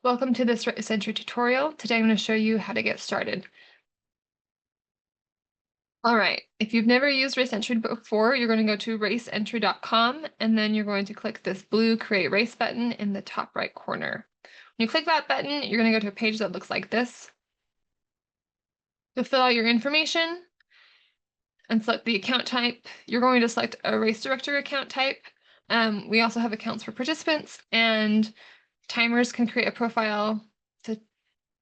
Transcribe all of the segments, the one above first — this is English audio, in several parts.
Welcome to this Race Entry tutorial. Today I'm going to show you how to get started. All right, if you've never used Race Entry before, you're going to go to raceentry.com and then you're going to click this blue Create Race button in the top right corner. When you click that button, you're going to go to a page that looks like this. You'll fill out your information and select the account type. You're going to select a race director account type. We also have accounts for participants, and timers can create a profile to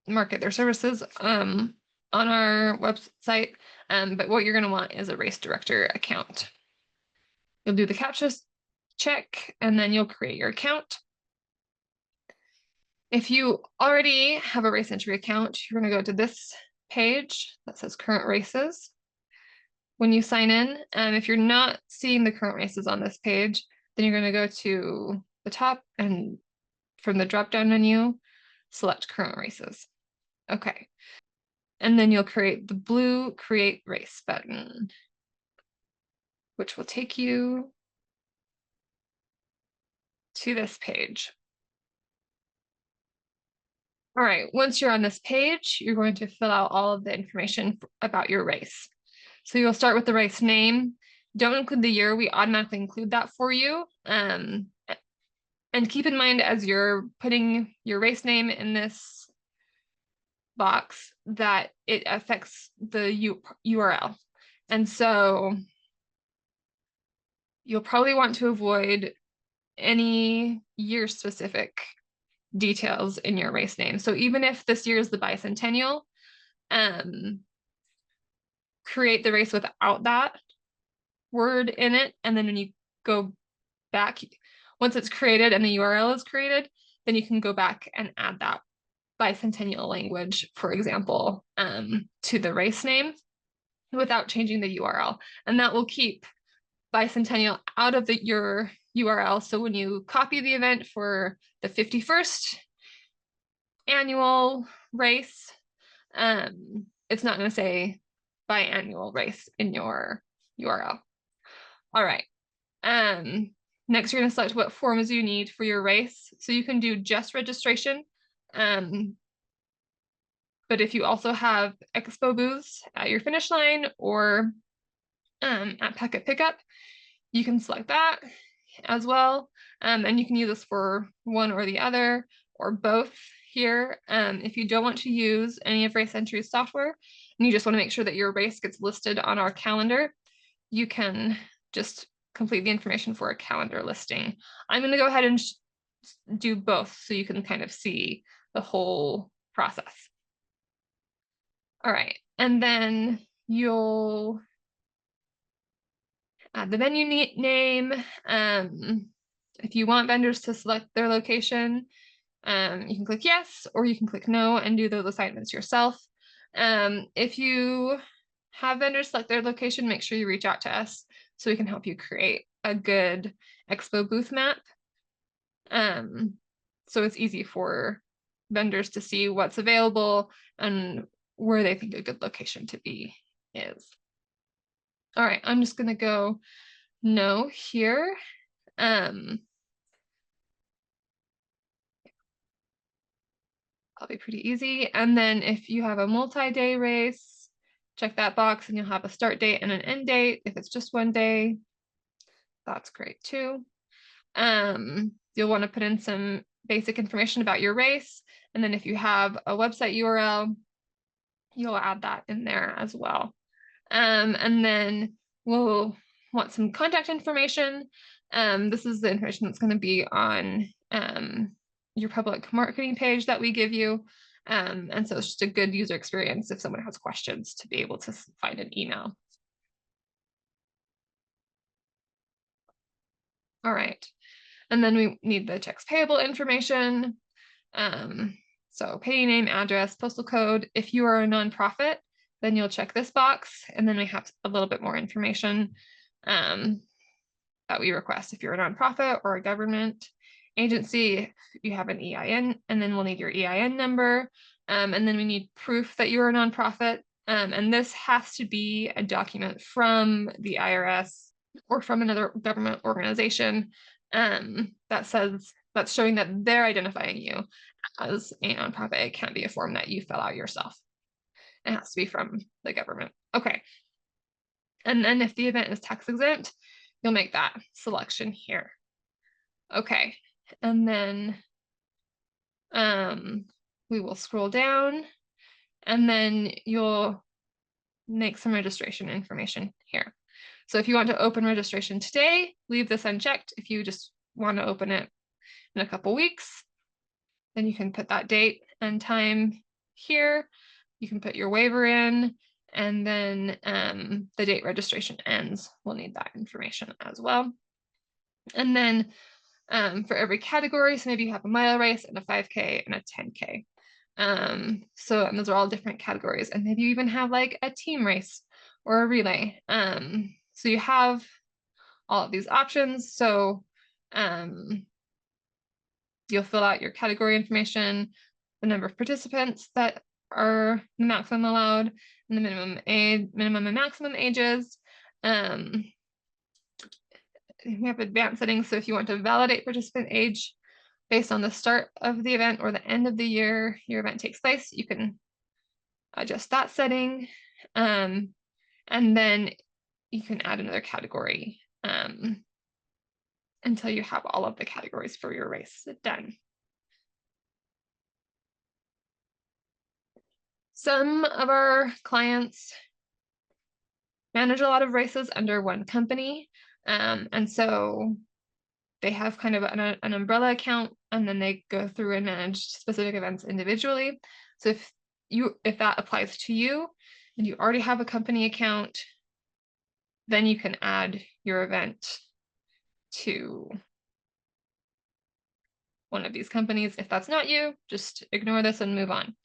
market their services on our website, but what you're going to want is a race director account. You'll do the CAPTCHA check, and then you'll create your account. If you already have a Race Entry account, you're going to go to this page that says Current Races. When you sign in, if you're not seeing the current races on this page, then you're going to go to the top and from the drop-down menu, select Current Races. Okay. And then you'll create the blue Create Race button, which will take you to this page. All right, once you're on this page, you're going to fill out all of the information about your race. So you'll start with the race name. Don't include the year, we automatically include that for you. And keep in mind as you're putting your race name in this box that it affects the URL. And so you'll probably want to avoid any year specific details in your race name. So even if this year is the bicentennial, create the race without that word in it. And then when you go back, once it's created and the URL is created, then you can go back and add that bicentennial language, for example, to the race name without changing the URL. And that will keep bicentennial out of your URL. So when you copy the event for the 51st annual race, it's not going to say biannual race in your URL. All right. Next, you're going to select what forms you need for your race. So you can do just registration. But if you also have expo booths at your finish line or at packet pickup, you can select that as well. And you can use this for one or the other or both here. If you don't want to use any of Race Entry's software and you just want to make sure that your race gets listed on our calendar, you can just complete the information for a calendar listing. I'm going to go ahead and do both so you can kind of see the whole process. All right, and then you'll add the venue name. If you want vendors to select their location, you can click yes, or you can click no and do those assignments yourself. If you have vendors select their location, make sure you reach out to us so we can help you create a good expo booth map. So it's easy for vendors to see what's available and where they think a good location to be is. All right, I'm just gonna go no here. Probably pretty easy. And then if you have a multi-day race, check that box and you'll have a start date and an end date. If it's just one day, that's great too. You'll want to put in some basic information about your race. And then if you have a website URL, you'll add that in there as well. And then we'll want some contact information. This is the information that's going to be on your public marketing page that we give you. And so it's just a good user experience if someone has questions to be able to find an email. All right. And then we need the checks payable information. So payee name, address, postal code. If you are a nonprofit, then you'll check this box. And then we have a little bit more information that we request if you're a nonprofit or a government agency. If you have an EIN, and then we'll need your EIN number. And then we need proof that you're a nonprofit. And this has to be a document from the IRS or from another government organization that says That's showing that they're identifying you as a nonprofit. It can't be a form that you fill out yourself. It has to be from the government. Okay. And then if the event is tax exempt, you'll make that selection here. Okay. And then we will scroll down, and then you'll make some registration information here. So if you want to open registration today, leave this unchecked. If you just want to open it in a couple weeks, then you can put that date and time here. You can put your waiver in, and then the date registration ends. We'll need that information as well. And then for every category, so maybe you have a mile race and a 5K and a 10K. And those are all different categories. And maybe you even have like a team race or a relay. So you have all of these options. So you'll fill out your category information, the number of participants that are the maximum allowed, and the minimum and maximum ages. We have advanced settings. So if you want to validate participant age based on the start of the event or the end of the year your event takes place, you can adjust that setting. And then you can add another category until you have all of the categories for your race done. Some of our clients manage a lot of races under one company. And so they have kind of an umbrella account, and then they go through and manage specific events individually. So if that applies to you and you already have a company account, then you can add your event to one of these companies. If that's not you, just ignore this and move on.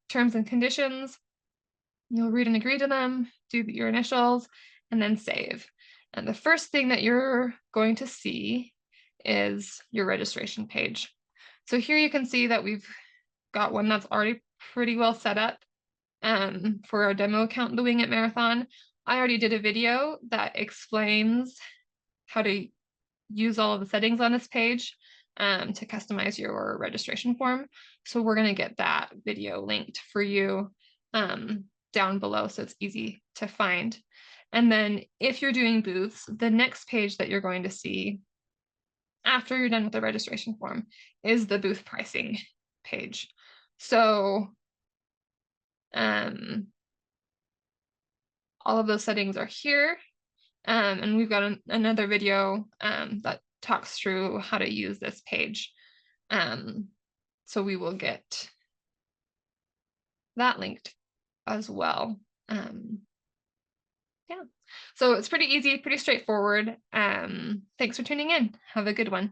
Terms and conditions, you'll read and agree to them, do your initials, and then save. And the first thing that you're going to see is your registration page. So here you can see that we've got one that's already pretty well set up for our demo account, the Wing It Marathon. I already did a video that explains how to use all of the settings on this page to customize your registration form. So we're going to get that video linked for you down below so it's easy to find. And then if you're doing booths, the next page that you're going to see after you're done with the registration form is the booth pricing page. So all of those settings are here. And we've got another video that talks through how to use this page. So we will get that linked as well. Yeah, so it's pretty easy, pretty straightforward. Thanks for tuning in. Have a good one.